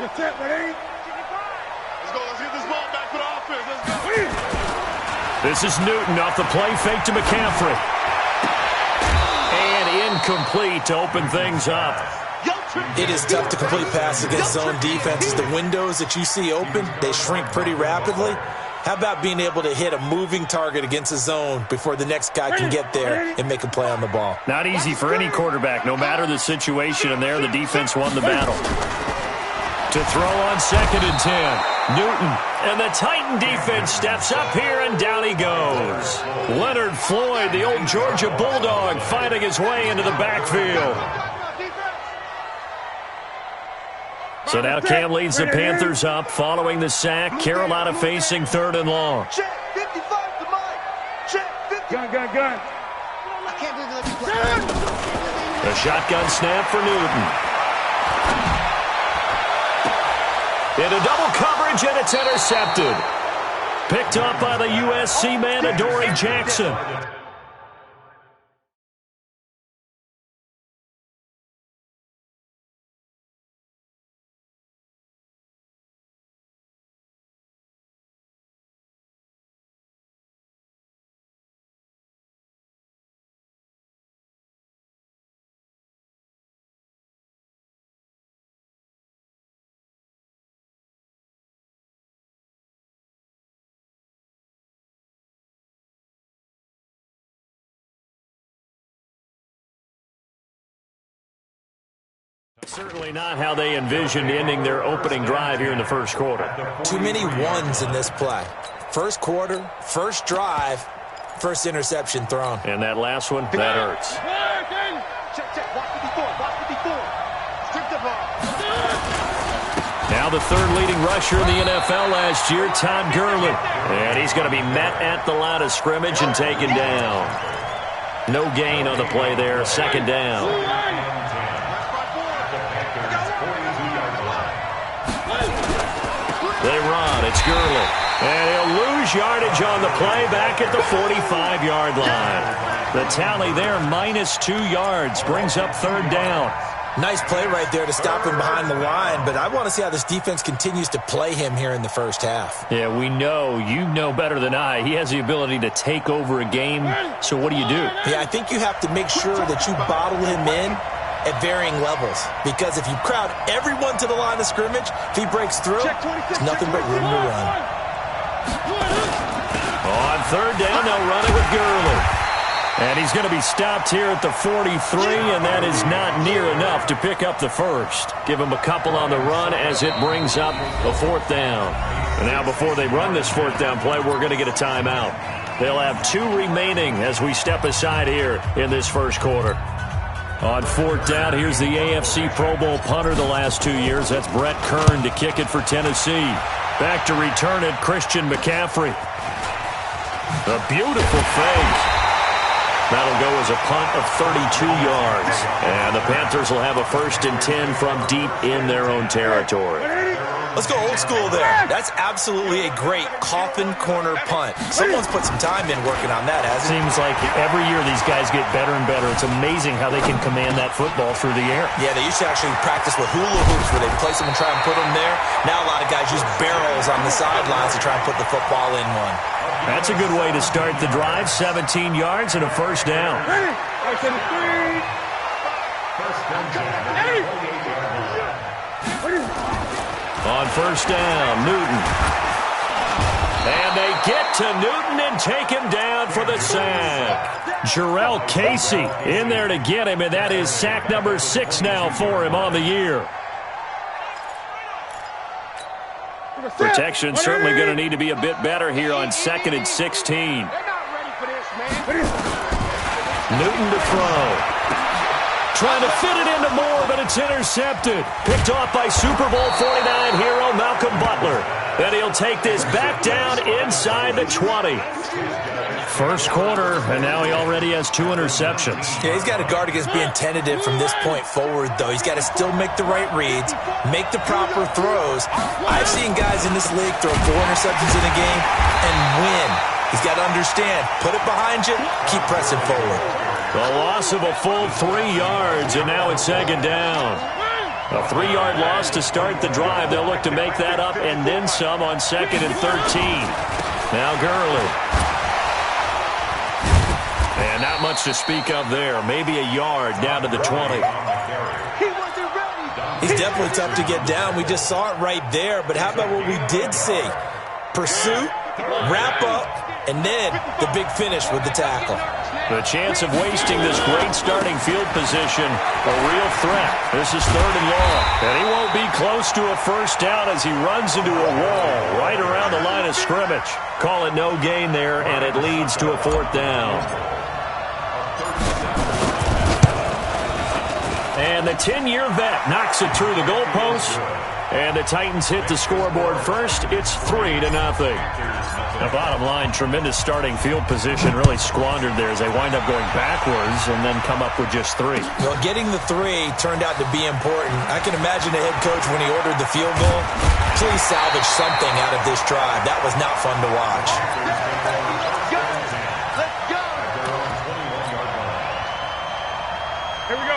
Let's go. Let's get this ball back for the offense. Let's go. This is Newton off the play fake to McCaffrey. And incomplete to open things up. It is tough to complete passes against zone defenses. The windows that you see open, they shrink pretty rapidly. How about being able to hit a moving target against a zone before the next guy can get there and make a play on the ball? Not easy for any quarterback, no matter the situation. And there, the defense won the battle. To throw on 2nd and 10. Newton. And the Titan defense steps up here, and down he goes. Leonard Floyd, the old Georgia Bulldog, fighting his way into the backfield. So now Cam leads the Panthers up following the sack. Carolina facing 3rd and long. Check 55 to Mike. Check 55. Gun. I can't believe let me play. A shotgun snap for Newton. Into double coverage, and it's intercepted. Picked up by the USC man, Adoree Jackson. Certainly not how they envisioned ending their opening drive here in the first quarter. Too many ones in this play. First quarter, first drive, first interception thrown. And that last one, that hurts. Check. Block 54. Block 54. Strip the ball. Now the 3rd leading rusher in the NFL last year, Todd Gurley. And he's going to be met at the line of scrimmage and taken down. No gain on the play there, 2nd down. They run. It's Gurley. And he'll lose yardage on the play back at the 45-yard line. The tally there, -2 yards, brings up 3rd down. Nice play right there to stop him behind the line, but I want to see how this defense continues to play him here in the first half. Yeah, we know. You know better than I. He has the ability to take over a game, so what do you do? Yeah, I think you have to make sure that you bottle him in at varying levels, because if you crowd everyone to the line of scrimmage, if he breaks through, it's nothing but room to run. On 3rd down, they'll run it with Gurley. And he's going to be stopped here at the 43, and that is not near enough to pick up the first. Give him a couple on the run as it brings up a 4th down. And now before they run this 4th down play, we're going to get a timeout. They'll have 2 remaining as we step aside here in this first quarter. On 4th down, here's the AFC Pro Bowl punter the last 2 years. That's Brett Kern to kick it for Tennessee. Back to return it, Christian McCaffrey. A beautiful fake. That'll go as a punt of 32 yards. And the Panthers will have a 1st and 10 from deep in their own territory. Let's go old school there. That's absolutely a great coffin corner punt. Someone's put some time in working on that, hasn't it? Seems like every year these guys get better and better. It's amazing how they can command that football through the air. Yeah, they used to actually practice with hula hoops where they place them and try and put them there. Now a lot of guys use barrels on the sidelines to try and put the football in one. That's a good way to start the drive. 17 yards and a 1st down. On 1st down, Newton. And they get to Newton and take him down for the sack. Jarrell Casey in there to get him, and that is sack number 6 now for him on the year. Protection certainly going to need to be a bit better here on 2nd and 16. Newton to throw. Trying to fit it into Moore, but it's intercepted. Picked off by Super Bowl 49 hero Malcolm Butler. Then he'll take this back down inside the 20. First quarter, and now he already has 2 interceptions. Yeah, he's got to guard against being tentative from this point forward, though. He's got to still make the right reads, make the proper throws. I've seen guys in this league throw 4 interceptions in a game and win. He's got to understand, put it behind you, keep pressing forward. The loss of a full 3 yards, and now it's 2nd down. A 3-yard loss to start the drive. They'll look to make that up and then some on 2nd and 13. Now Gurley. And not much to speak of there. Maybe a yard down to the 20. He's definitely tough to get down. We just saw it right there. But how about what we did see? Pursuit, wrap up, and then the big finish with the tackle. The chance of wasting this great starting field position, a real threat. This is 3rd and long. And he won't be close to a first down as he runs into a wall right around the line of scrimmage. Call it no gain there, and it leads to a 4th down. And the 10-year vet knocks it through the goalpost. And the Titans hit the scoreboard first. It's 3-0. The bottom line, tremendous starting field position, really squandered there as they wind up going backwards and then come up with just 3. Well, getting the 3 turned out to be important. I can imagine the head coach when he ordered the field goal. Please salvage something out of this drive. That was not fun to watch.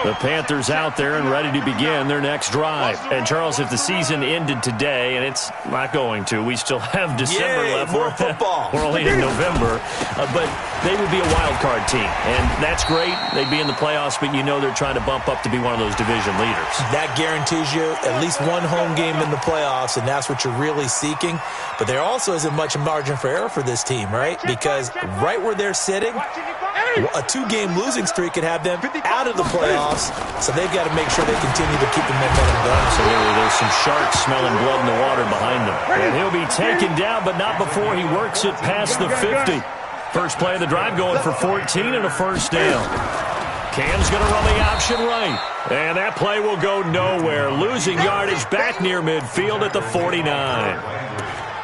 The Panthers out there and ready to begin their next drive. And, Charles, if the season ended today, and it's not going to, we still have December left. More football. We're only in November. But they would be a wild card team. And that's great. They'd be in the playoffs, but you know they're trying to bump up to be one of those division leaders. That guarantees you at least one home game in the playoffs, and that's what you're really seeking. But there also isn't much margin for error for this team, right? Because right where they're sitting, a 2-game losing streak could have them out of the playoffs. So they've got to make sure they continue to keep the momentum going. Absolutely. There's some sharks smelling blood in the water behind them. And he'll be taken down, but not before he works it past the 50. First play of the drive going for 14 and a first down. Cam's going to run the option right. And that play will go nowhere. Losing yardage back near midfield at the 49.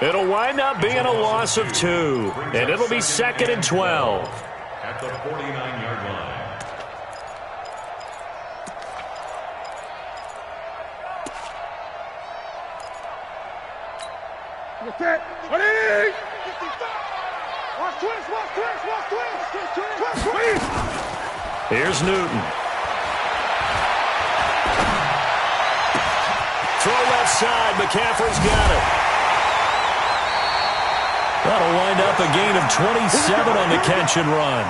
It'll wind up being a loss of 2. And it'll be 2nd and 12. At the 49-yard line. Here's Newton. Throw left side. McCaffrey's got it. That'll wind up a gain of 27 on the catch and run.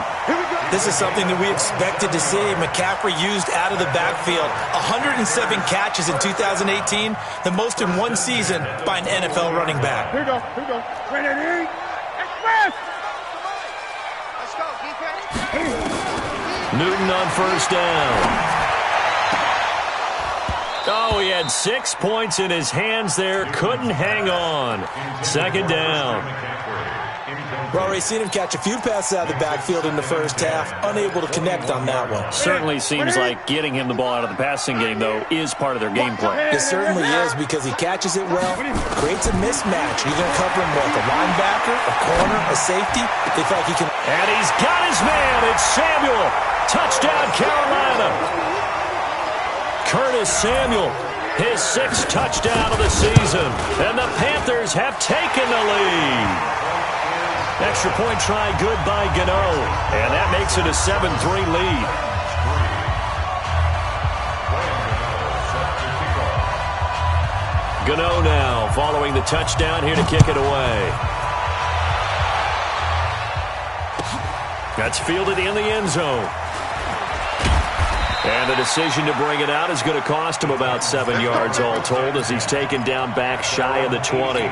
This is something that we expected to see. McCaffrey used out of the backfield. 107 catches in 2018, the most in one season by an NFL running back. Here we go. Ready, express! Let's go, defense. Newton on first down. Oh, he had 6 points in his hands there. Couldn't hang on. 2nd down. We've already seen him catch a few passes out of the backfield in the first half. Unable to connect on that one. Certainly seems like getting him the ball out of the passing game, though, is part of their game plan. It certainly is because he catches it well, creates a mismatch. You're going to cover him with a linebacker, a corner, a safety. They feel like he can. And he's got his man. It's Samuel. Touchdown, Carolina. Curtis Samuel, his 6th touchdown of the season. And the Panthers have taken the lead. Extra point try good by Gano. And that makes it a 7-3 lead. Gano now following the touchdown here to kick it away. That's fielded in the end zone. And the decision to bring it out is going to cost him about 7 yards all told as he's taken down back shy of the 20.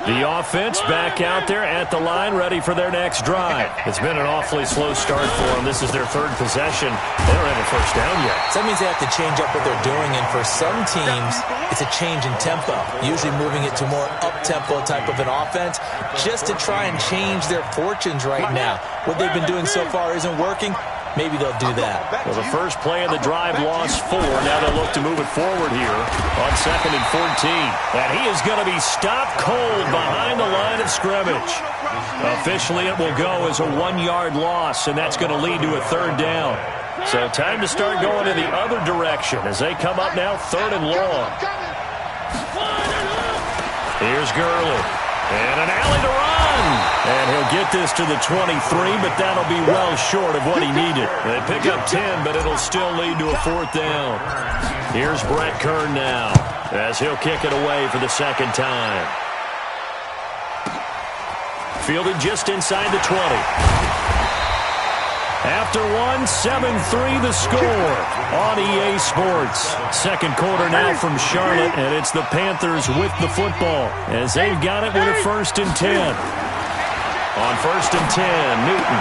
The offense back out there at the line, ready for their next drive. It's been an awfully slow start for them. This is their 3rd possession. They don't have a first down yet. So that means they have to change up what they're doing, and for some teams, it's a change in tempo, usually moving it to more up-tempo type of an offense just to try and change their fortunes right now. What they've been doing so far isn't working. Maybe they'll do that. Well, the first play of the drive lost 4. Now they'll look to move it forward here on 2nd and 14. And he is going to be stopped cold behind the line of scrimmage. Officially, it will go as a 1-yard loss, and that's going to lead to a 3rd down. So time to start going in the other direction as they come up now 3rd and long. Here's Gurley. And an alley to run. run. And he'll get this to the 23, but that'll be well short of what he needed. They pick up 10, but it'll still lead to a 4th down. Here's Brett Kern now, as he'll kick it away for the 2nd time. Fielded just inside the 20. After one, 7-3 the score on EA Sports. 2nd quarter now from Charlotte, and it's the Panthers with the football as they've got it with a 1st and 10. On 1st and 10, Newton.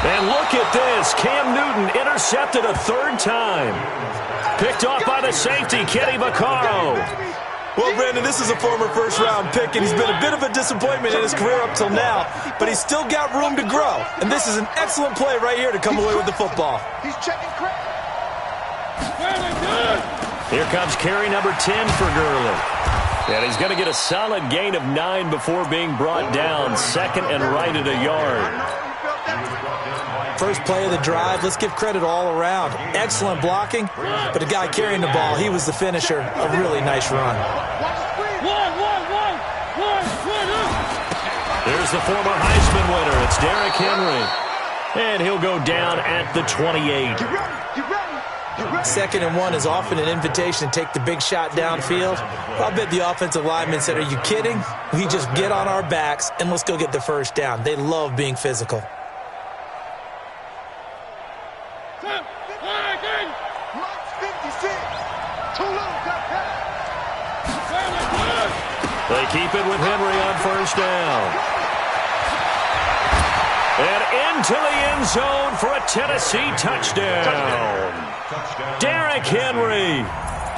And look at this. Cam Newton intercepted a 3rd time. Picked off by the safety, Kenny Vaccaro. Well, Brandon, this is a former first-round pick, and he's been a bit of a disappointment in his career up till now, but he's still got room to grow. And this is an excellent play right here to come away with the football. He's checking credit. Here comes carry number 10 for Gurley. And he's going to get a solid gain of 9 before being brought down. 2nd and right at a yard. First play of the drive, let's give credit all around. Excellent blocking, but the guy carrying the ball, he was the finisher. A really nice run. There's the former Heisman winner. It's Derrick Henry. And he'll go down at the 28. 2nd and 1 is often an invitation to take the big shot downfield. I'll bet the offensive lineman said, are you kidding? We just get on our backs and let's go get the 1st down. They love being physical. They keep it with Henry on 1st down. And into the end zone for a Tennessee touchdown. Derrick Henry,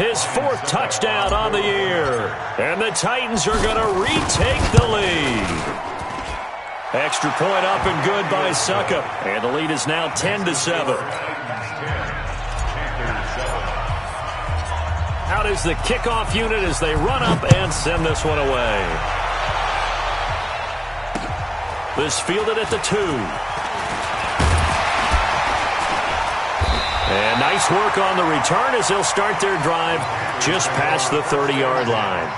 his 4th touchdown on the year. And the Titans are going to retake the lead. Extra point up and good by Succop. And the lead is now 10-7. Out is the kickoff unit as they run up and send this one away. This fielded at the 2. And nice work on the return as they'll start their drive just past the 30-yard line.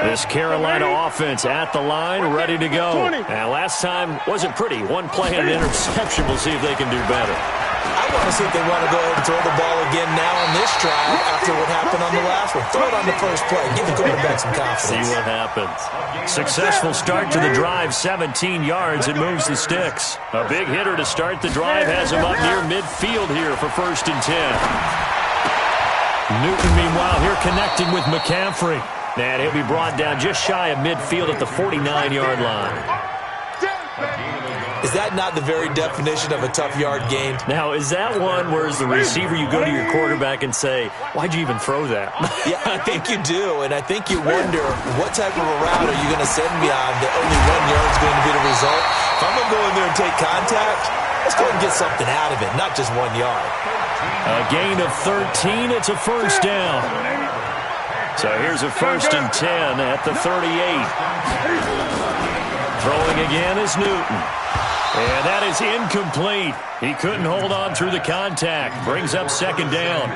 This Carolina offense at the line, ready to go. And last time wasn't pretty. One play and an interception. We'll see if they can do better. I want to see if they want to go ahead and throw the ball again now on this drive after what happened on the last one. Throw it on the first play. Give the quarterback some confidence. See what happens. Successful start to the drive, 17 yards. It moves the sticks. A big hitter to start the drive has him up near midfield here for 1st and 10. Newton, meanwhile, here connecting with McCaffrey. And he'll be brought down just shy of midfield at the 49-yard line. Is that not the very definition of a tough yard gain? Now, is that one where as the receiver you go to your quarterback and say, why'd you even throw that? Yeah, I think you do, and I think you wonder what type of a route are you going to send me on that only 1 yard is going to be the result? If I'm going to go in there and take contact, let's go and get something out of it, not just 1 yard. A gain of 13, it's a 1st down. So here's a 1st and 10 at the 38. Throwing again is Newton. And that is incomplete. He couldn't hold on through the contact. Brings up 2nd down.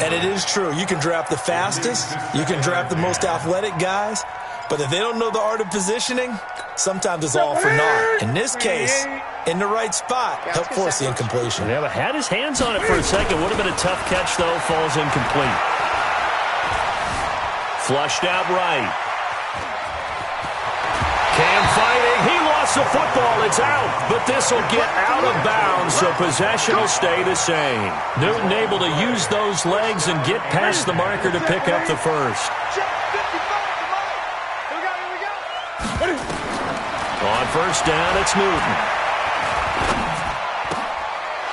And it is true. You can draft the fastest. You can draft the most athletic guys. But if they don't know the art of positioning, sometimes it's all for naught. In this case, in the right spot, helped force the incompletion. Yeah, but had his hands on it for a second. Would have been a tough catch, though. Falls incomplete. Flushed out right. Cam fighting. He lost the football. It's out. But this will get out of bounds, so possession will stay the same. Newton able to use those legs and get past the marker to pick up the 1st. On 1st down, it's Newton.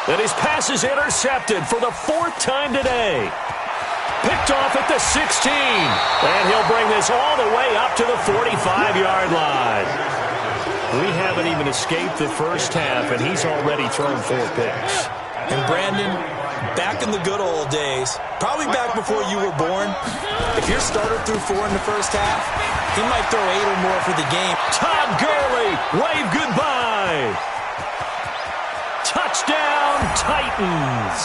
And his pass is intercepted for the 4th time today. Picked off at the 16. And he'll bring this all the way up to the 45-yard line. We haven't even escaped the first half, and he's already thrown 4 picks. And Brandon, back in the good old days, probably back before you were born, if your starter threw 4 in the first half, he might throw 8 or more for the game. Todd Gurley, wave goodbye. Touchdown, Titans.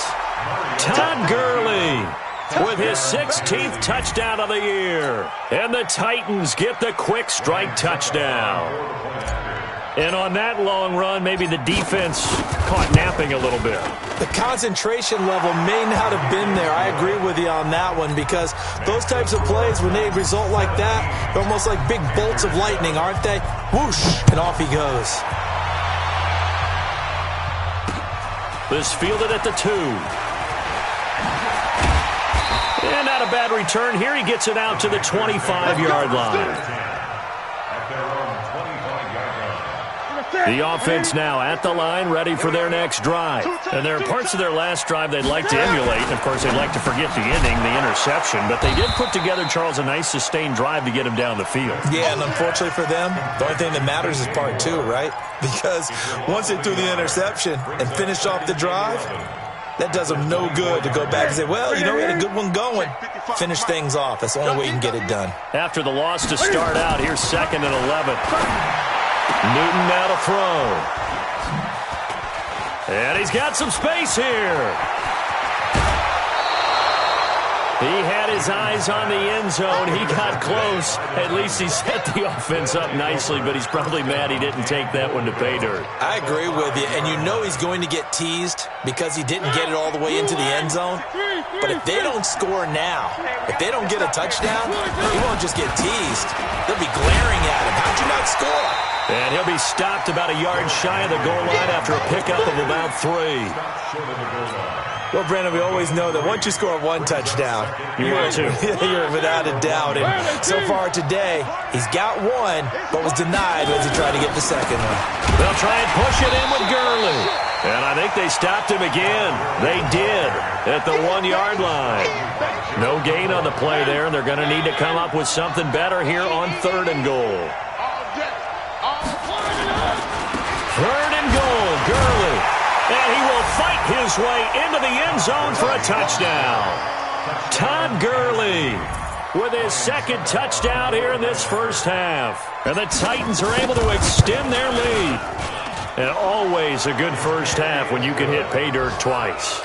Todd Gurley. with his 16th touchdown of the year. And the Titans get the quick strike touchdown. And on that long run, maybe the defense caught napping a little bit. The concentration level may not have been there. I agree with you on that one, because those types of plays, when they result like that, they're almost like big bolts of lightning, aren't they? Whoosh, and off he goes. This fielded at the 2. And not a bad return here. He gets it out to the 25-yard line. The offense now at the line, ready for their next drive. And there are parts of their last drive they'd like to emulate. Of course, they'd like to forget the ending, the interception. But they did put together, Charles, a nice sustained drive to get him down the field. Yeah, and unfortunately for them, the only thing that matters is part 2, right? Because once they threw the interception and finished off the drive, that does them no good to go back and say, well, you know, we had a good one going. Finish things off. That's the only way you can get it done. After the loss to start out, here's 2nd and 11. Newton now to throw. And he's got some space here. He had his eyes on the end zone. He got close. At least he set the offense up nicely, but he's probably mad he didn't take that one to pay dirt. I agree with you, and you know he's going to get teased because he didn't get it all the way into the end zone. But if they don't score now, if they don't get a touchdown, he won't just get teased. They'll be glaring at him. How'd you not score? And he'll be stopped about a yard shy of the goal line after a pickup of about 3. Well, Brandon, we always know that once you score one touchdown, you're without a doubt. And so far today, he's got one, but was denied as he tried to get the second one. They'll try and push it in with Gurley. And I think they stopped him again. They did at the 1-yard line. No gain on the play there, and they're going to need to come up with something better here on 3rd and goal. 3rd and goal, Gurley. And he will fight his way into the end zone for a touchdown. Todd Gurley with his 2nd touchdown here in this first half. And the Titans are able to extend their lead. And always a good first half when you can hit pay dirt twice.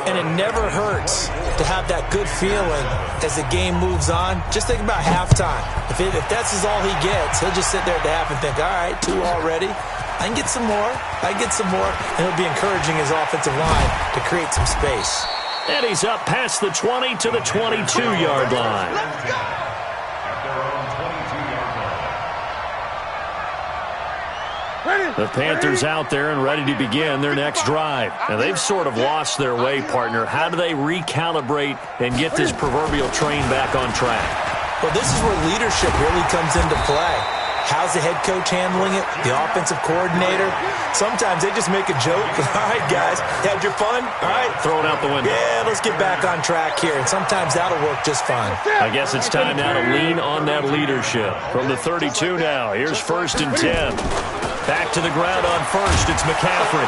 And it never hurts to have that good feeling as the game moves on. Just think about halftime. If that's all he gets, he'll just sit there at the half and think, all right, 2 already. I can get some more. And he'll be encouraging his offensive line to create some space. And he's up past the 20 to the 22-yard line. The Panthers out there and ready to begin their next drive. And they've sort of lost their way, partner. How do they recalibrate and get this proverbial train back on track? Well, this is where leadership really comes into play. How's the head coach handling it? The offensive coordinator? Sometimes they just make a joke. All right, guys, had your fun? All right. Throw it out the window. Yeah, let's get back on track here. And sometimes that'll work just fine. I guess it's time now to lean on that leadership. From the 32 now, here's 1st and 10. Back to the ground on 1st, it's McCaffrey.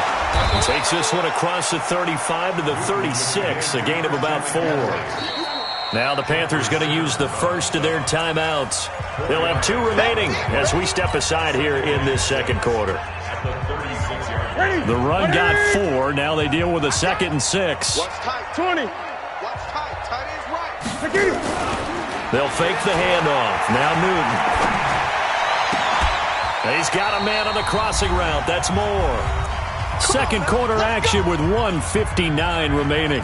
Takes this one across the 35 to the 36, a gain of about 4. Now the Panthers going to use the first of their timeouts. They'll have 2 remaining as we step aside here in this 2nd quarter. The run got 4. Now they deal with a 2nd and 6. Watch tight, 20. Watch tight. Tight is right. They'll fake the handoff. Now Newton. He's got a man on the crossing route. That's more. 2nd quarter action with 1:59 remaining.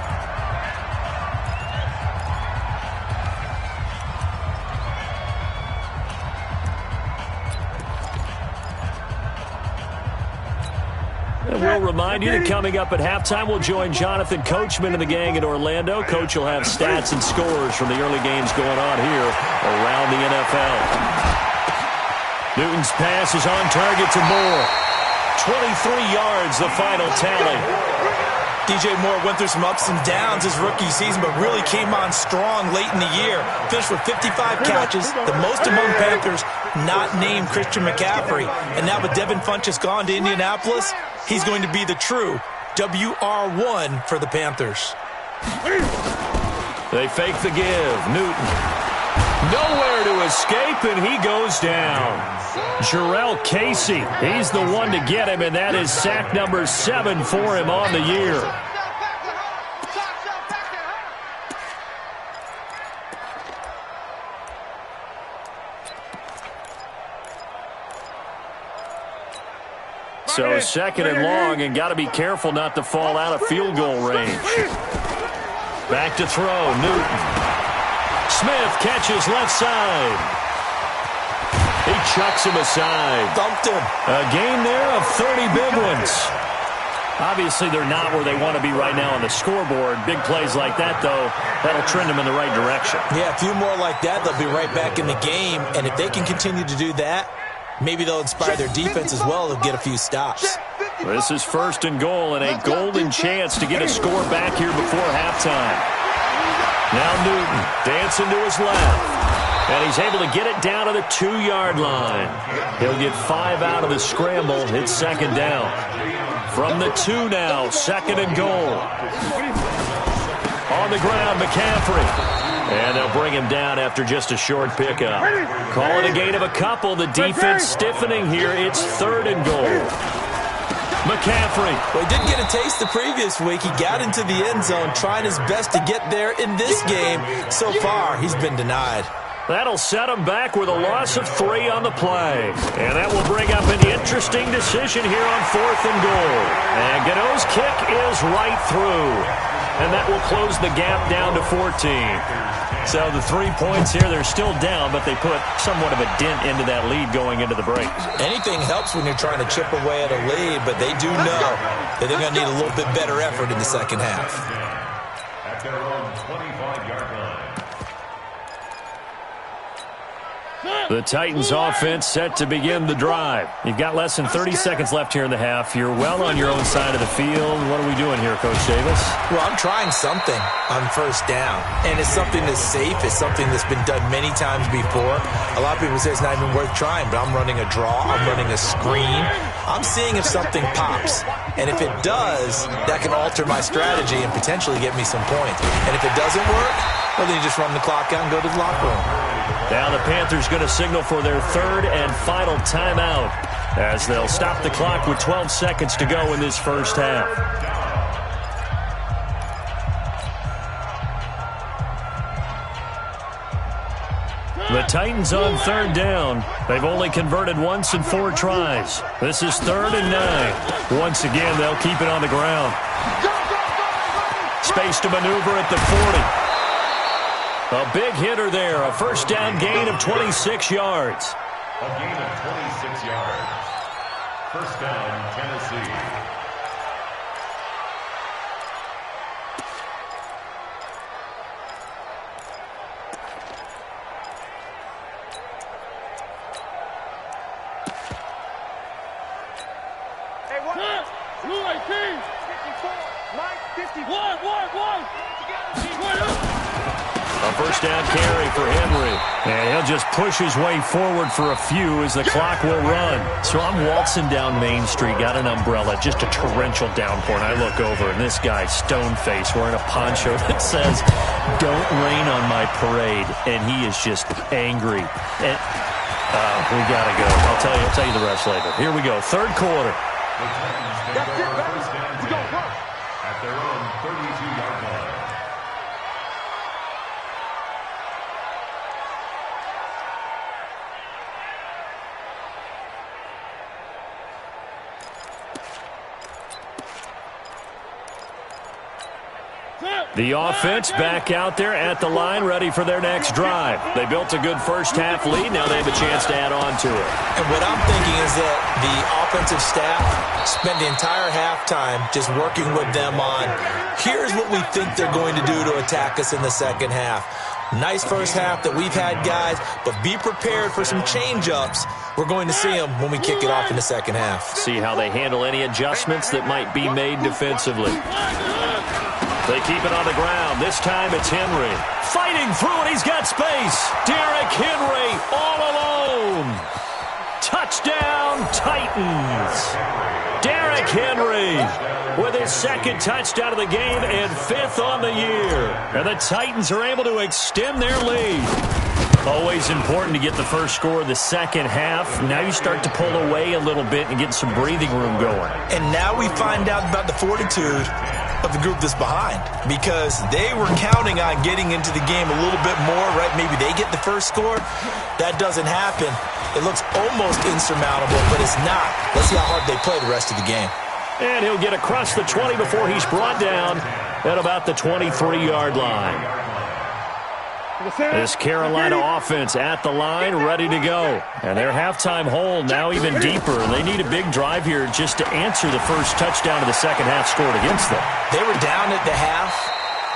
And we'll remind you that coming up at halftime, we'll join Jonathan Coachman and the gang in Orlando. Coach will have stats and scores from the early games going on here around the NFL. Newton's pass is on target to Moore. 23 yards, the final tally. DJ Moore went through some ups and downs his rookie season, but really came on strong late in the year. Finished with 55 catches, the most among Panthers not named Christian McCaffrey. And now with Devin Funchess gone to Indianapolis, he's going to be the true WR1 for the Panthers. They fake the give. Newton. Nowhere to escape, and he goes down. Jarrell Casey, he's the one to get him, and that is sack number 7 for him on the year. So second and long, and got to be careful not to fall out of field goal range. Back to throw, Newton. Smith catches left side. He chucks him aside. Thumped him. A gain there of 30 big ones. Obviously, they're not where they want to be right now on the scoreboard. Big plays like that, though, that'll trend them in the right direction. Yeah, a few more like that, they'll be right back in the game. And if they can continue to do that, maybe they'll inspire their defense as well. They'll get a few stops. This is first and goal, and a golden chance to get a score back here before halftime. Now Newton dancing to his left. And he's able to get it down to the 2-yard line. He'll get 5 out of the scramble. It's second down. From the 2 now, second and goal. On the ground, McCaffrey. And they'll bring him down after just a short pickup. Call it a gain of a couple. The defense stiffening here. It's third and goal. McCaffrey. Well, he did get a taste the previous week. He got into the end zone, trying his best to get there in this game. So far, he's been denied. That'll set him back with a loss of 3 on the play. And that will bring up an interesting decision here on fourth and goal. And Gano's kick is right through. And that will close the gap down to 14. So the 3 points here, they're still down, but they put somewhat of a dent into that lead going into the break. Anything helps when you're trying to chip away at a lead, but they do know that they're going to need a little bit better effort in the second half. At their own 25-yard line. The Titans offense set to begin the drive. You've got less than 30 seconds left here in the half. You're well on your own side of the field. What are we doing here, Coach Davis? Well, I'm trying something on first down, and it's something that's safe. It's something that's been done many times before. A lot of people say it's not even worth trying, but I'm running a draw. I'm running a screen. I'm seeing if something pops, and if it does, that can alter my strategy and potentially get me some points. And if it doesn't work, well, then you just run the clock out and go to the locker room. Now the Panthers going to signal for their third and final timeout as they'll stop the clock with 12 seconds to go in this first half. The Titans on third down. They've only converted once in 4 tries. This is third and 9. Once again, they'll keep it on the ground. Space to maneuver at the 40. A big hitter there. A first down gain of 26 yards. A gain of 26 yards. First down, Tennessee. Hey, what? Blue 18. 54. Mike, 51. A first down carry for Henry. And he'll just push his way forward for a few as the clock will run. So I'm waltzing down Main Street, got an umbrella, just a torrential downpour, and I look over, and this guy, stone-faced, wearing a poncho that says, "Don't rain on my parade," and he is just angry. And we got to go. I'll tell you the rest later. Here we go, third quarter. That's it, first down, at their own 32-yard line. The offense back out there at the line, ready for their next drive. They built a good first-half lead. Now they have a chance to add on to it. And what I'm thinking is that the offensive staff spent the entire halftime just working with them on, here's what we think they're going to do to attack us in the second half. Nice first half that we've had, guys, but be prepared for some change-ups. We're going to see them when we kick it off in the second half. See how they handle any adjustments that might be made defensively. They keep it on the ground. This time it's Henry. Fighting through it. He's got space. Derrick Henry all alone. Touchdown, Titans. Derrick Henry with his second touchdown of the game and 5th on the year. And the Titans are able to extend their lead. Always important to get the first score of the second half. Now you start to pull away a little bit and get some breathing room going. And now we find out about the fortitude of the group that's behind, because they were counting on getting into the game a little bit more, right? Maybe they get the first score. That doesn't happen. It looks almost insurmountable, but it's not. Let's see how hard they play the rest of the game. And he'll get across the 20 before he's brought down at about the 23-yard line. This Carolina offense at the line, ready to go. And their halftime hole now even deeper. They need a big drive here just to answer the first touchdown of the second half scored against them. They were down at the half.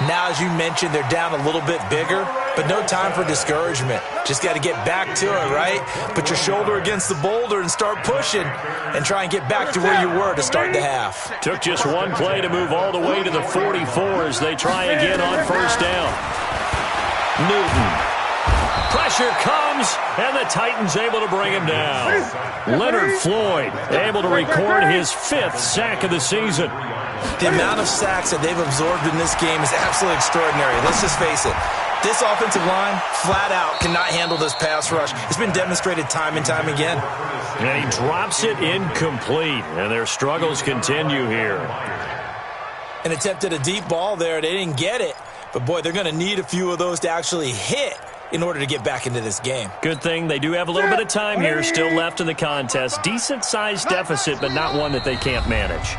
Now, as you mentioned, they're down a little bit bigger, but no time for discouragement. Just got to get back to it, right? Put your shoulder against the boulder and start pushing and try and get back to where you were to start the half. Took just one play to move all the way to the 44 as they try again on first down. Newton. Pressure comes, and the Titans able to bring him down. Leonard Floyd able to record his 5th sack of the season. The amount of sacks that they've absorbed in this game is absolutely extraordinary. Let's just face it. This offensive line, flat out, cannot handle this pass rush. It's been demonstrated time and time again. And he drops it incomplete, and their struggles continue here. An attempt at a deep ball there. They didn't get it. But, boy, they're going to need a few of those to actually hit in order to get back into this game. Good thing they do have a little bit of time here still left in the contest. Decent-sized deficit, but not one that they can't manage.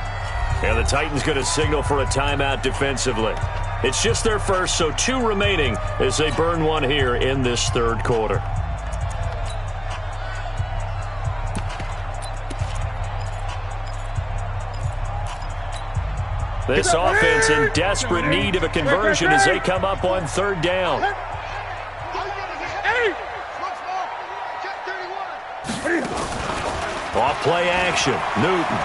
And the Titans going to signal for a timeout defensively. It's just their first, so 2 remaining as they burn one here in this third quarter. This offense in desperate need of a conversion as they come up on third down. Off play action. Newton.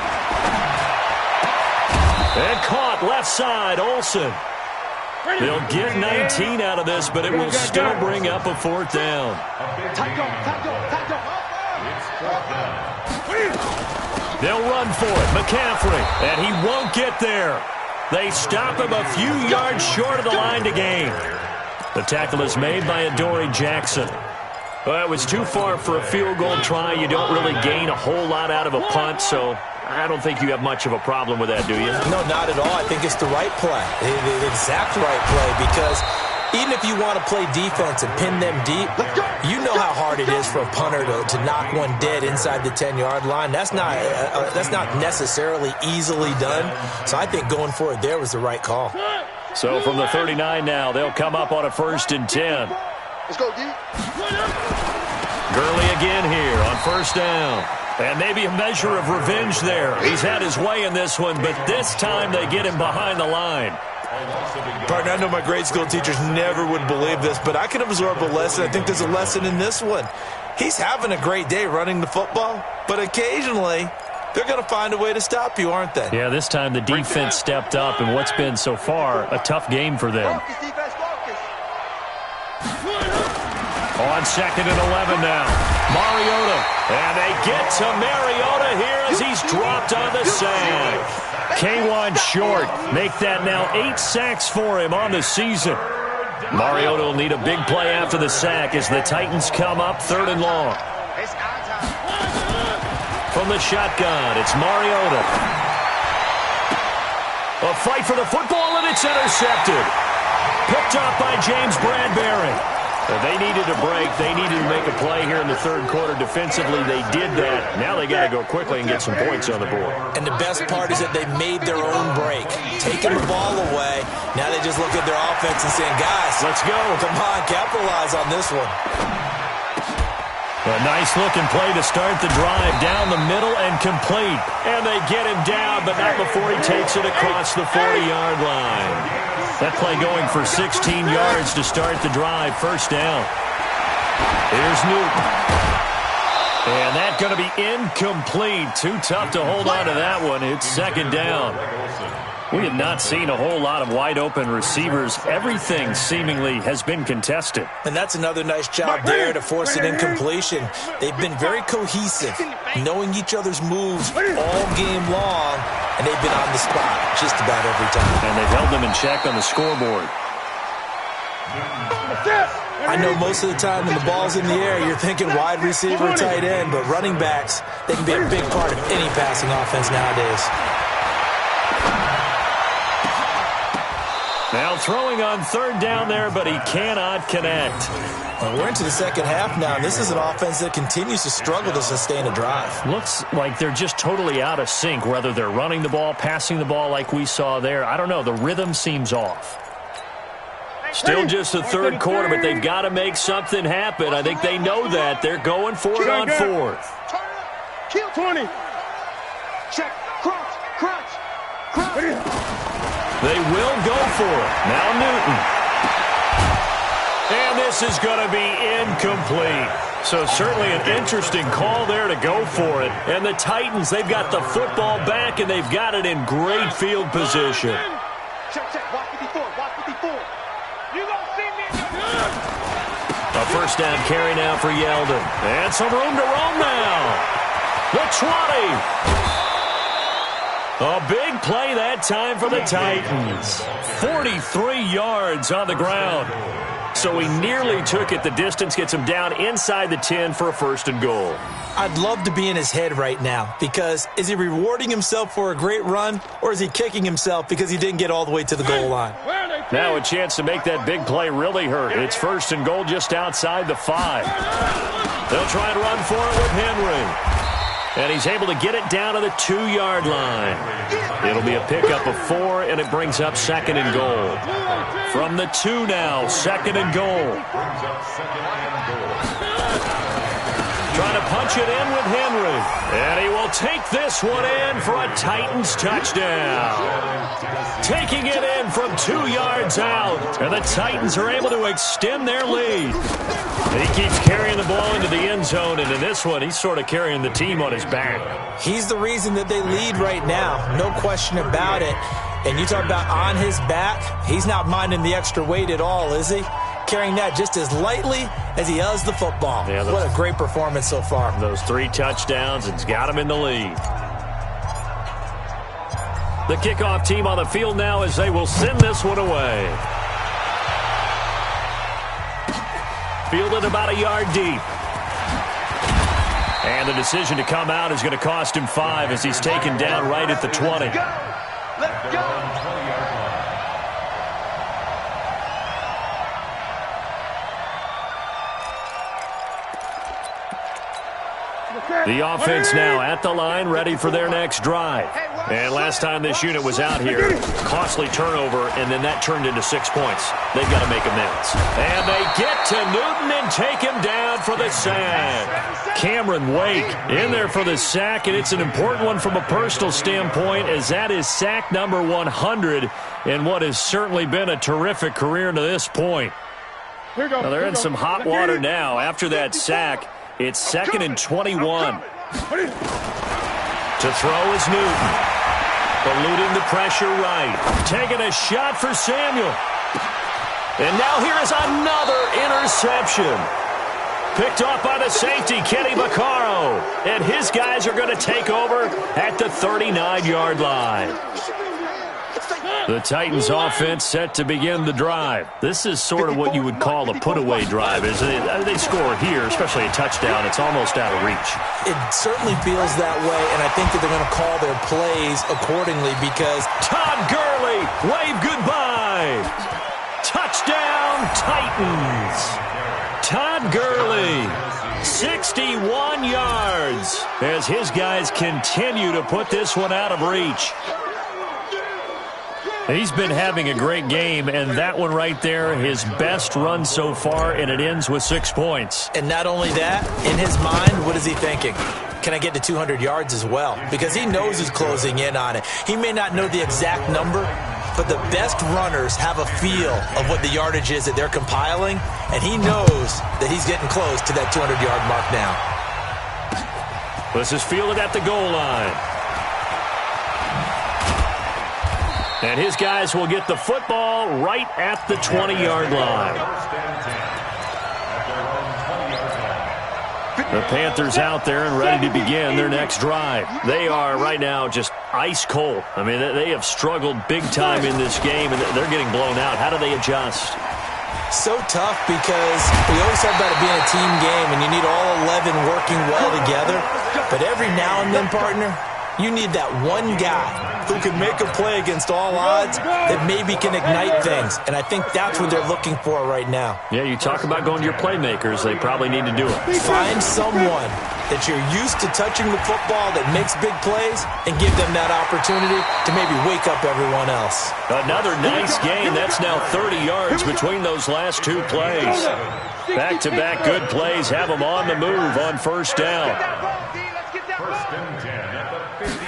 And caught left side. Olsen. They'll get 19 out of this, but it will still bring up a 4th down. They'll run for it. McCaffrey. And he won't get there. They stop him a few yards short of the line to gain. The tackle is made by Adoree Jackson. Well, it was too far for a field goal try. You don't really gain a whole lot out of a punt, so I don't think you have much of a problem with that, do you? No, not at all. I think it's the right play, the exact right play, because even if you want to play defense and pin them deep, you know how hard it is for a punter to knock one dead inside the 10-yard line. That's not necessarily easily done. So I think going for it there was the right call. So from the 39 now, they'll come up on a 1st and 10. Let's go, D. Gurley again here on first down. And maybe a measure of revenge there. He's had his way in this one, but this time they get him behind the line. Partner, I know my grade school teachers never would believe this, but I can absorb a lesson. I think there's a lesson in this one. He's having a great day running the football, but occasionally they're going to find a way to stop you, aren't they? Yeah, this time the defense stepped up in what's been so far a tough game for them. Focus, defense, focus. On 2nd and 11 now. Mariota. And they get to Mariota here as he's dropped on the sack. K1 short. Make that now 8 sacks for him on the season. Mariota will need a big play after the sack as the Titans come up 3rd and long. From the shotgun, it's Mariota. A fight for the football, and it's intercepted. Picked up by James Bradbury. They needed a break. They needed to make a play here in the third quarter. Defensively, they did that. Now they got to go quickly and get some points on the board. And the best part is that they made their own break. Taking the ball away. Now they just look at their offense and saying, guys, let's go. Come on, capitalize on this one. A nice-looking play to start the drive. Down the middle and complete. And they get him down, but not before he takes it across the 40-yard line. That play going for 16 yards to start the drive. First down. Here's Newton. And that's going to be incomplete. Too tough to hold on to that one. It's 2nd down. We have not seen a whole lot of wide-open receivers. Everything seemingly has been contested. And that's another nice job there to force an incompletion. They've been very cohesive, knowing each other's moves all game long, and they've been on the spot just about every time. And they've held them in check on the scoreboard. I know most of the time when the ball's in the air, you're thinking wide receiver, tight end, but running backs, they can be a big part of any passing offense nowadays. Now throwing on third down there, but he cannot connect. Well, we're into the second half now, and this is an offense that continues to struggle to sustain a drive. Looks like they're just totally out of sync, whether they're running the ball, passing the ball like we saw there. I don't know. The rhythm seems off. Still just the third quarter, but they've got to make something happen. I think they know that. They're going for it on fourth. Kill 20. Check. Crunch. Crunch. Crunch. They will go for it. Now Newton. And this is going to be incomplete. So certainly an interesting call there to go for it. And the Titans, they've got the football back, and they've got it in great field position. Check. Watch 54. Watch 54. You gonna see me? A first down carry now for Yeldon. And some room to roam now. The 20. A big play that time for the Titans. 43 yards on the ground. So he nearly took it the distance, gets him down inside the 10 for a first and goal. I'd love to be in his head right now, because is he rewarding himself for a great run, or is he kicking himself because he didn't get all the way to the goal line? Now a chance to make that big play really hurt. It's first and goal just outside the 5. They'll try and run for it with Henry. And he's able to get it down to the 2-yard line. It'll be a pickup of 4, and it brings up second and goal. From the 2 now, second and goal. Trying to punch it in with Henry. And he will take this one in for a Titans touchdown. Taking it in from 2 yards out. And the Titans are able to extend their lead. He keeps carrying the ball into the end zone, and in this one, he's sort of carrying the team on his back. He's the reason that they lead right now. No question about it. And you talk about on his back, he's not minding the extra weight at all, is he? Carrying that just as lightly as he does the football. Yeah, what a great performance so far. Those 3 touchdowns, it's got him in the lead. The kickoff team on the field now as they will send this one away. Fielded about a yard deep. And the decision to come out is going to cost him 5 as he's taken down right at the 20. Let's go. The offense now at the line, ready for their next drive. And last time this unit was out here, costly turnover, and then that turned into 6 points. They've got to make amends. And they get to Newton and take him down for the sack. Cameron Wake in there for the sack, and it's an important one from a personal standpoint, as that is sack number 100 in what has certainly been a terrific career to this point. Now they're in some hot water now after that sack. It's second and 21. To throw is Newton. Eluding the pressure right. Taking a shot for Samuel. And now here is another interception. Picked off by the safety, Kenny Vaccaro. And his guys are going to take over at the 39-yard line. The Titans offense set to begin the drive. This is sort of what you would call a put-away drive, isn't it? They score here, especially a touchdown. It's almost out of reach. It certainly feels that way, and I think that they're going to call their plays accordingly because Todd Gurley, wave goodbye. Touchdown, Titans. Todd Gurley, 61 yards, as his guys continue to put this one out of reach. He's been having a great game, and that one right there, his best run so far, and it ends with 6 points. And not only that, in his mind, what is he thinking? Can I get to 200 yards as well? Because he knows he's closing in on it. He may not know the exact number, but the best runners have a feel of what the yardage is that they're compiling, and he knows that he's getting close to that 200-yard mark now. This is fielded at the goal line. And his guys will get the football right at the 20-yard line. The Panthers out there and ready to begin their next drive. They are right now just ice cold. I mean, they have struggled big time in this game, and they're getting blown out. How do they adjust? So tough because we always talk about it being a team game, and you need all 11 working well together. But every now and then, partner, You need that one guy who can make a play against all odds that maybe can ignite things. And I think that's what they're looking for right now. Yeah, you talk about going to your playmakers. They probably need to do it. Find someone that you're used to touching the football that makes big plays and give them that opportunity to maybe wake up everyone else. Another nice game. That's now 30 yards between those last two plays. Back-to-back good plays have them on the move on first down. First and 10 at the 50.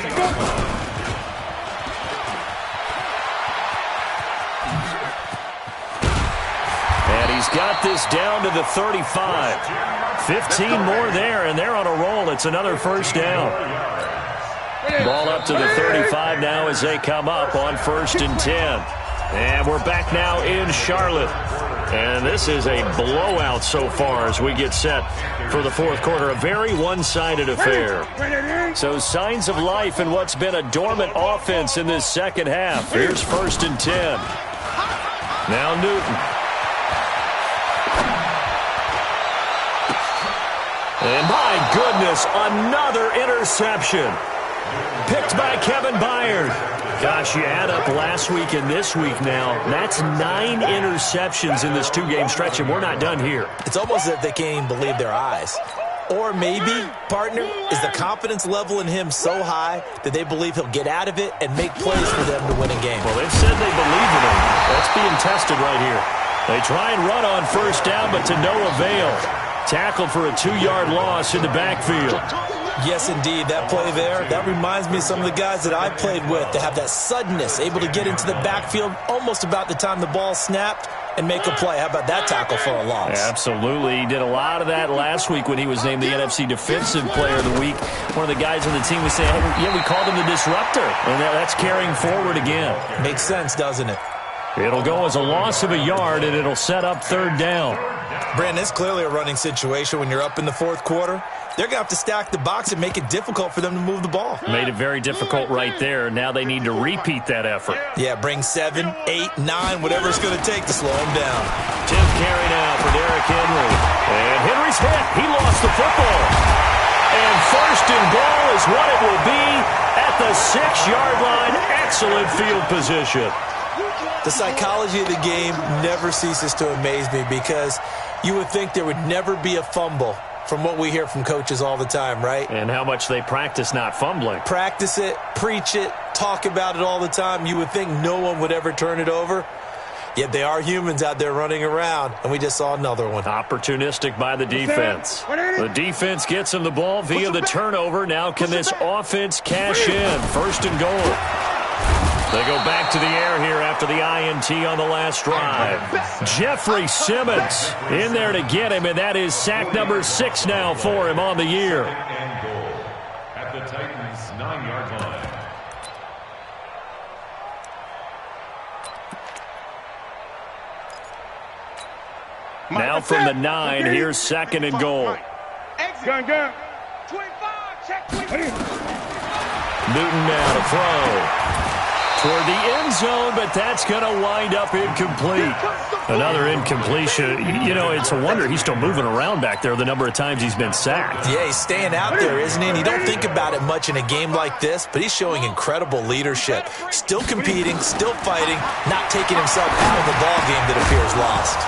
And he's got this down to the 35. 15 more there, and they're on a roll. It's another first down. Ball up to the 35 now as they come up on first and 10. And we're back now in Charlotte. And this is a blowout so far as we get set for the fourth quarter. A very one-sided affair. So signs of life in what's been a dormant offense in this second half. Here's first and 10. Now Newton. And my goodness, another interception. Picked by Kevin Byard. Gosh, you add up last week and this week now. That's 9 interceptions in this two-game stretch, and we're not done here. It's almost as if they can't even believe their eyes. Or maybe, partner, is the confidence level in him so high that they believe he'll get out of it and make plays for them to win a game. Well, they've said they believe in him. That's being tested right here. They try and run on first down, but to no avail. Tackled for a 2-yard loss in the backfield. Yes, indeed. That play there, that reminds me of some of the guys that I played with that have that suddenness, able to get into the backfield almost about the time the ball snapped and make a play. How about that tackle for a loss? Absolutely. He did a lot of that last week when he was named the NFC Defensive Player of the Week. One of the guys on the team was saying, hey, yeah, we called him the disruptor. And that's carrying forward again. Makes sense, doesn't it? It'll go as a loss of a yard, and it'll set up third down. Brandon, it's clearly a running situation when you're up in the fourth quarter. They're going to have to stack the box and make it difficult for them to move the ball. Made it very difficult right there. Now they need to repeat that effort. Yeah, bring 7, 8, 9, whatever it's going to take to slow them down. 10th carry now for Derrick Henry. And Henry's hit. He lost the football. And first and goal is what it will be at the 6-yard line. Excellent field position. The psychology of the game never ceases to amaze me because you would think there would never be a fumble from what we hear from coaches all the time, right? And how much they practice not fumbling. Practice it, preach it, talk about it all the time. You would think no one would ever turn it over. Yet they are humans out there running around, and we just saw another one. Opportunistic by the defense. The defense gets him the ball via the turnover. Now can this offense cash in? First and goal. They go back to the air here after the INT on the last drive. Jeffrey Simmons in there to get him, and that is sack number 6 now for him on the year. And goal at the Titans' 9-yard line. Now from the 9, here's second and goal. Gun. 25, check 25. Newton now to throw. Toward the end zone, but that's going to wind up incomplete. Another incompletion. You know, it's a wonder he's still moving around back there the number of times he's been sacked. Yeah, he's staying out there, isn't he? And you don't think about it much in a game like this, but he's showing incredible leadership. Still competing, still fighting, not taking himself out of a ball game that appears lost.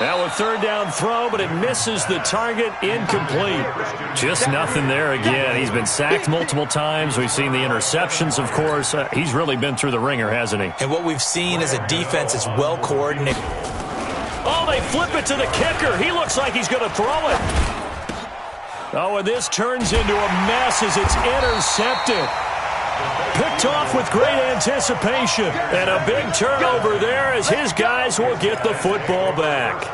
Now a third down throw, but it misses the target, incomplete. Just nothing there again. He's been sacked multiple times. We've seen the interceptions, of course. He's really been through the ringer, hasn't he? And what we've seen is a defense that's well coordinated. Oh, they flip it to the kicker. He looks like he's going to throw it. Oh, and this turns into a mess as it's intercepted. Picked off with great anticipation. And a big turnover there as his guys will get the football back.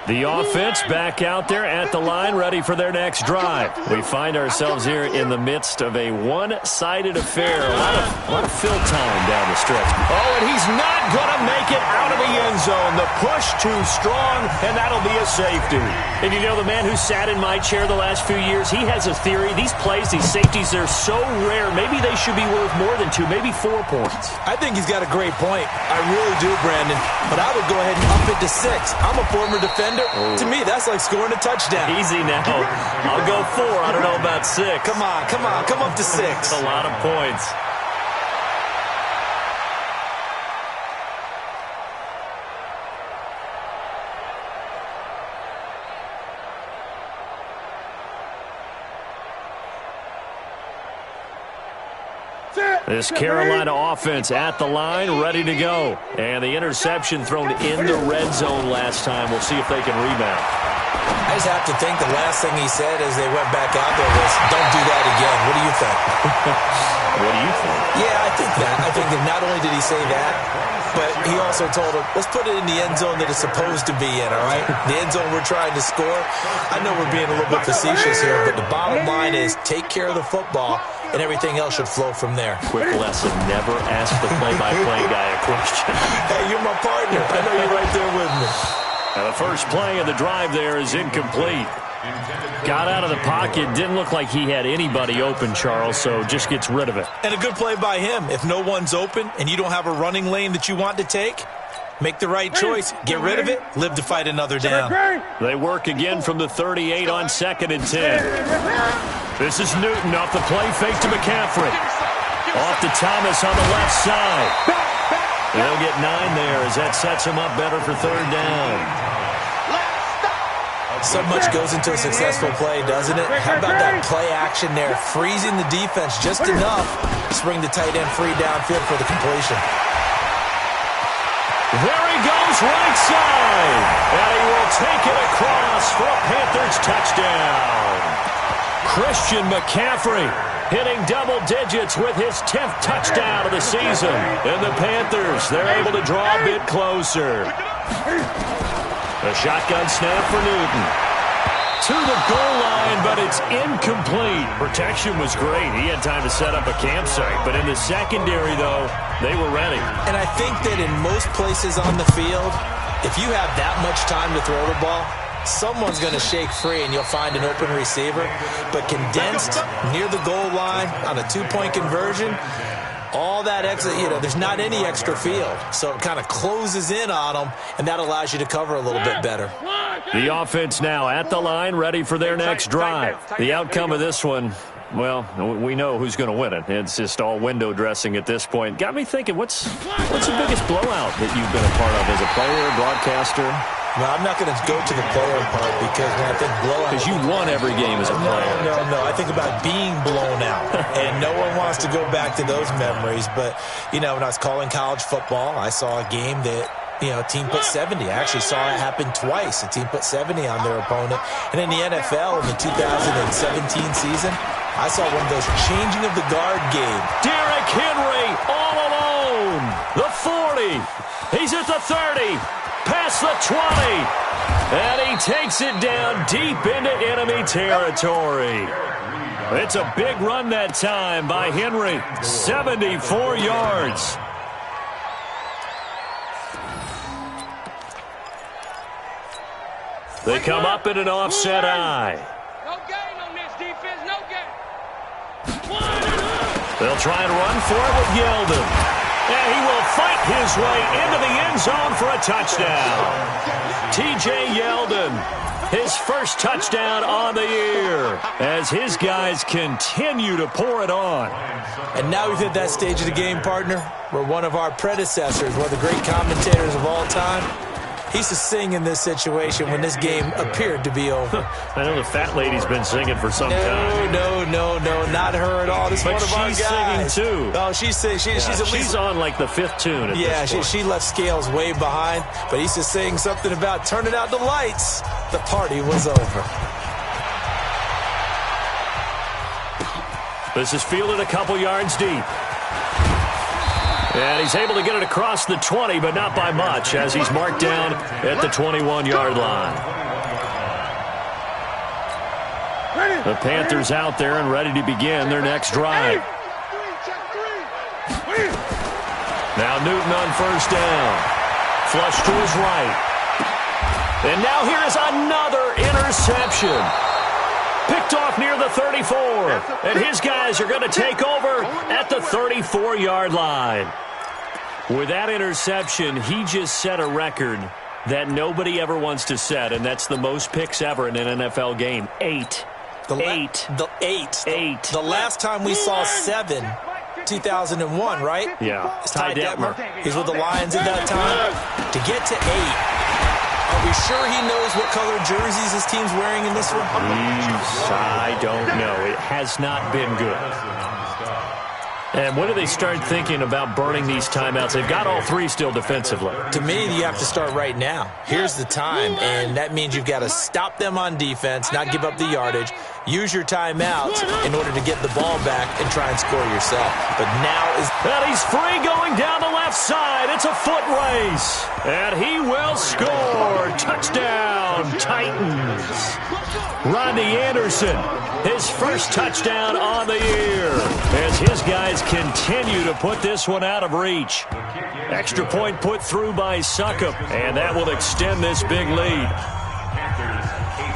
The offense back out there at the line, ready for their next drive. We find ourselves here in the midst of a one-sided affair. A lot of fill time down the stretch. Oh, and he's not going to make it out of the end zone. The push too strong, and that'll be a safety. And you know, the man who sat in my chair the last few years, he has a theory. These plays, these safeties, they're so rare. Maybe they should be worth more than 2, maybe 4 points. I think he's got a great point. I really do, Brandon. But I would go ahead and up it to 6. I'm a former defender. Oh. To me, that's like scoring a touchdown. Easy now. I'll go 4. I don't know about 6. Come on. Come up to 6. That's a lot of points. This Carolina offense at the line, ready to go. And the interception thrown in the red zone last time. We'll see if they can rebound. I just have to think the last thing he said as they went back out there was, don't do that again. What do you think? What do you think? Yeah, I think that. I think that not only did he say that, but he also told him, let's put it in the end zone that it's supposed to be in, all right? The end zone we're trying to score. I know we're being a little bit facetious here, but the bottom line is take care of the football, and everything else should flow from there. Quick lesson, never ask the play-by-play guy a question. Hey, you're my partner. I know you're right there with me. Now the first play of the drive there is incomplete. Got out of the pocket, didn't look like he had anybody open, Charles, so just gets rid of it. And a good play by him. If no one's open and you don't have a running lane that you want to take, make the right choice. Get rid of it. Live to fight another down. They work again from the 38 on 2nd and 10. This is Newton off the play fake to McCaffrey. Off to Thomas on the left side. They'll get 9 there as that sets him up better for 3rd down. So much goes into a successful play, doesn't it? How about that play action there, freezing the defense just enough to bring the tight end free downfield for the completion. There he goes, right side. And he will take it across for a Panthers touchdown. Christian McCaffrey hitting double digits with his 10th touchdown of the season. And the Panthers, they're able to draw a bit closer. A shotgun snap for Newton. To the goal line, but it's incomplete. Protection was great. He had time to set up a campsite. But in the secondary, though, they were ready. And I think that in most places on the field, if you have that much time to throw the ball, someone's going to shake free and you'll find an open receiver. But condensed near the goal line on a 2-point conversion, all that extra, there's not any extra field. So it kind of closes in on them, and that allows you to cover a little bit better. The offense now at the line, ready for their next drive. The outcome of this one, well, we know who's going to win it. It's just all window dressing at this point. Got me thinking, what's the biggest blowout that you've been a part of as a player, broadcaster? No, I'm not going to go to the player part because when I think blowout... Because you won every game as a player. No. I think about being blown out. And no one wants to go back to those memories. But, when I was calling college football, I saw a game that, a team put 70. I actually saw it happen twice. A team put 70 on their opponent. And in the NFL, in the 2017 season, I saw one of those changing of the guard game. Derrick Henry all alone. The 40. He's at the 30. Past the 20, and he takes it down deep into enemy territory. It's a big run that time by Henry, 74 yards. They come up in an offset eye. No gain on this defense, no gain. They'll try and run for it with Yeldon. And he will fight his way into the end zone for a touchdown. T.J. Yeldon, his first touchdown on the year as his guys continue to pour it on. And now we've hit that stage of the game, partner, where one of our predecessors, one of the great commentators of all time, he used to sing in this situation when this game appeared to be over. I know the fat lady's been singing for some time. No, not her at all. This is one of our guys. She's singing too. Oh, she's at least... She's on like the 5th tune at this point. She left Scales way behind, but he used to sing something about turning out the lights. The party was over. This is fielded a couple yards deep. And he's able to get it across the 20, but not by much, as he's marked down at the 21-yard line. The Panthers out there and ready to begin their next drive. Now Newton on first down. Flush to his right. And now here is another interception. Picked off near the 34. And his guys are going to take over at the 34-yard line. With that interception, he just set a record that nobody ever wants to set, and that's the most picks ever in an NFL game. 8. The last time we saw 7, 2001, right? Yeah. It's Ty Detmer. He's with the Lions at that time. To get to 8, are we sure he knows what color jerseys his team's wearing in this one? I don't know. It has not been good. And when do they start thinking about burning these timeouts? They've got all 3 still defensively. To me, you have to start right now. Here's the time, and that means you've got to stop them on defense, not give up the yardage, use your timeouts in order to get the ball back and try and score yourself. But now is... And he's free going down the left side. It's a foot race. And he will score. Touchdown, Titans. Rodney Anderson, his first touchdown on the year, as his guys continue to put this one out of reach. Extra point put through by Succop, and that will extend this big lead.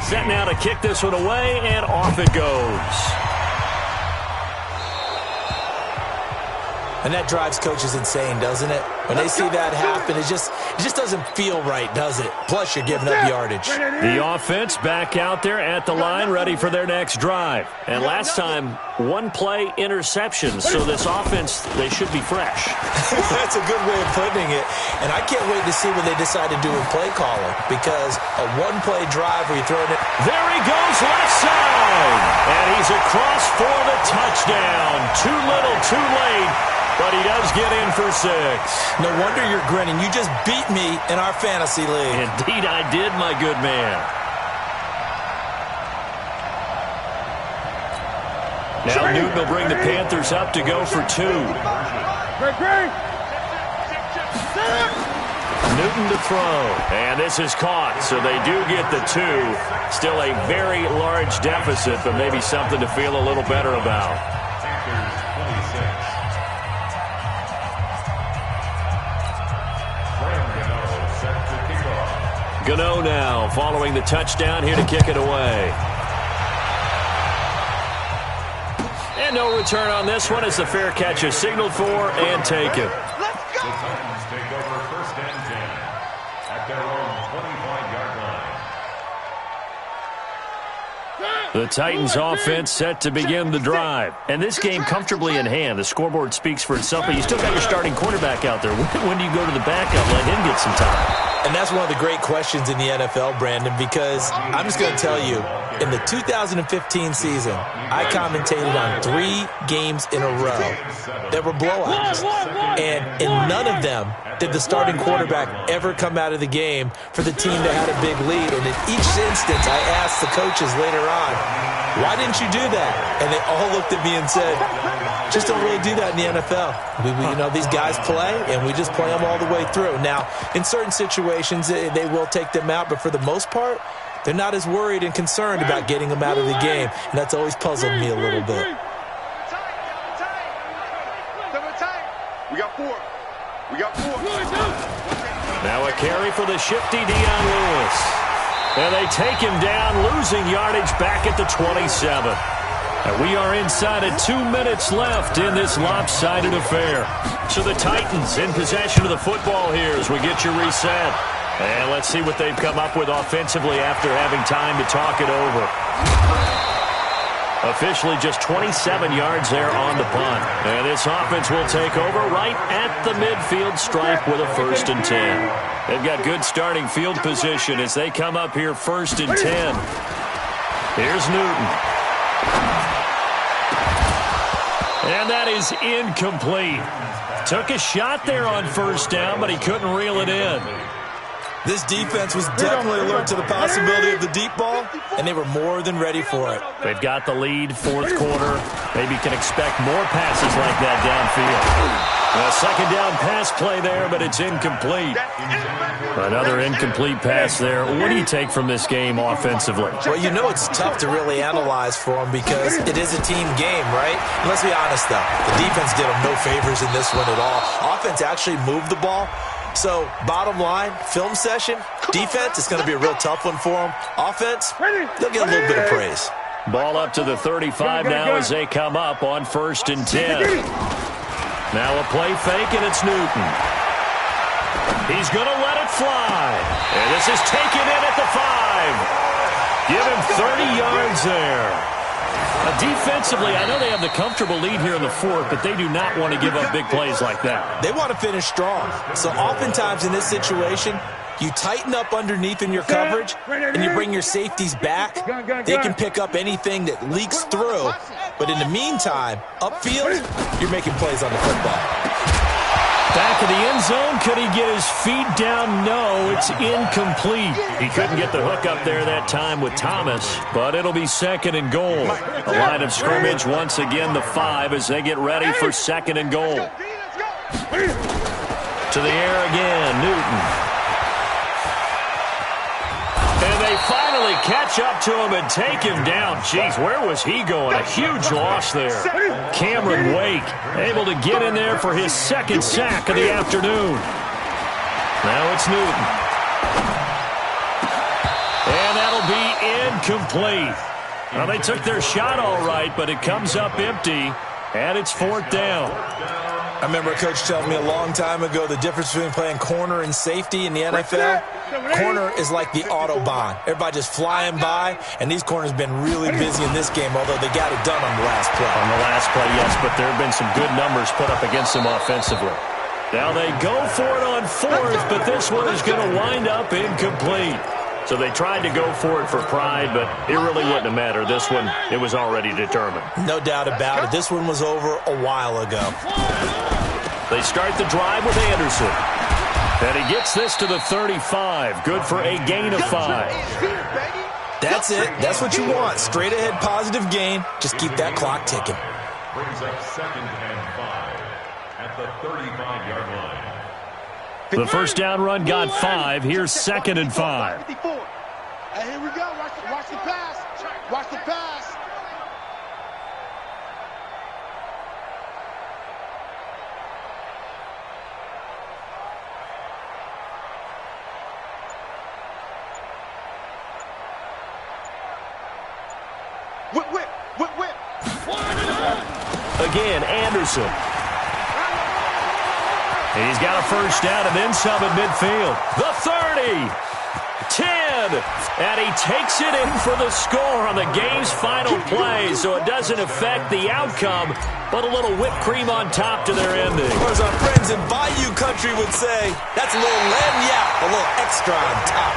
Set now to kick this one away, and off it goes. And that drives coaches insane, doesn't it? When they see that happen, it just doesn't feel right, does it? Plus, you're giving up yardage. The offense back out there at the line, ready for their next drive. And last time, 1-play interceptions. So this offense, they should be fresh. That's a good way of putting it. And I can't wait to see what they decide to do with play calling, because a 1-play drive where you're throwing it. There he goes, left side. And he's across for the touchdown. Too little, too late. But he does get in for 6. No wonder you're grinning. You just beat me in our fantasy league. Indeed I did, my good man. Now Newton will bring the Panthers up to go for 2. Newton to throw. And this is caught, so they do get the 2. Still a very large deficit, but maybe something to feel a little better about. Gano now following the touchdown, here to kick it away. And no return on this one as the fair catch is signaled for and taken. The Titans take over 1st and 10 at their own 25-yard line. The Titans offense set to begin the drive. And this game comfortably in hand. The scoreboard speaks for itself, but you still got your starting quarterback out there. When do you go to the backup, let him get some time? And that's one of the great questions in the NFL, Brandon, because I'm just going to tell you, in the 2015 season, I commentated on 3 games in a row that were blowouts. And in none of them did the starting quarterback ever come out of the game for the team that had a big lead. And in each instance, I asked the coaches later on, why didn't you do that? And they all looked at me and said, just don't really do that in the NFL. These guys play, and we just play them all the way through. Now, in certain situations, they will take them out, but for the most part, they're not as worried and concerned about getting them out of the game, and that's always puzzled me a little bit. We got 4. Now a carry for the shifty Dion Lewis. And they take him down, losing yardage back at the 27. And we are inside of 2 minutes left in this lopsided affair. So the Titans in possession of the football here as we get you reset. And let's see what they've come up with offensively after having time to talk it over. Officially just 27 yards there on the punt. And this offense will take over right at the midfield stripe with a 1st and 10. They've got good starting field position as they come up here 1st and 10. Here's Newton. And that is incomplete. Took a shot there on 1st down, but he couldn't reel it in. This defense was definitely alert to the possibility of the deep ball, and they were more than ready for it. They've got the lead, 4th quarter. Maybe can expect more passes like that downfield. A second down pass play there, but it's incomplete. Another incomplete pass there. What do you take from this game offensively? Well, you know it's tough to really analyze for them because it is a team game, right? And let's be honest, though. The defense did them no favors in this one at all. Offense actually moved the ball. So, bottom line, film session, defense, it's going to be a real tough one for them. Offense, they'll get a little bit of praise. Ball up to the 35 now as they come up on 1st and 10. Now a play fake, and it's Newton. He's going to let it fly. And this is taken in at the 5. Give him 30 yards there. Defensively, I know they have the comfortable lead here in the 4th, but they do not want to give up big plays like that. They want to finish strong. So oftentimes in this situation, you tighten up underneath in your coverage, and you bring your safeties back. They can pick up anything that leaks through. But in the meantime, upfield, you're making plays on the football. Back in the end zone, could he get his feet down? No, it's incomplete. He couldn't get the hook up there that time with Thomas, but it'll be 2nd and goal. The line of scrimmage once again the 5 as they get ready for 2nd and goal. To the air again, Newton. And they finally catch up to him and take him down. Jeez, where was he going? A huge loss there. Cameron Wake able to get in there for his 2nd sack of the afternoon. Now it's Newton. And that'll be incomplete. Well, they took their shot all right, but it comes up empty, and it's 4th down. I remember a coach telling me a long time ago the difference between playing corner and safety in the NFL. Corner is like the Autobahn. Everybody just flying by, and these corners have been really busy in this game, although they got it done on the last play. On the last play, yes, but there have been some good numbers put up against them offensively. Now they go for it on 4th, but this one is going to wind up incomplete. So they tried to go for it for pride, but it really wouldn't have mattered. This one, it was already determined. No doubt about it. This one was over a while ago. They start the drive with Anderson. And he gets this to the 35. Good for a gain of 5. That's it. That's what you want. Straight ahead positive gain. Just keep that clock ticking. Brings up 2nd and 5 at the 35-yard line. The first down run got 5. Here's 2nd and 5. Hey, here we go. Watch the pass. Watch the pass. Whip. Again, Anderson. He's got a first down and then some at midfield. The 30. 10. And he takes it in for the score on the game's final play, so it doesn't affect the outcome, but a little whipped cream on top to their ending. Or as our friends in Bayou Country would say, that's a little lagniappe, a little extra on top.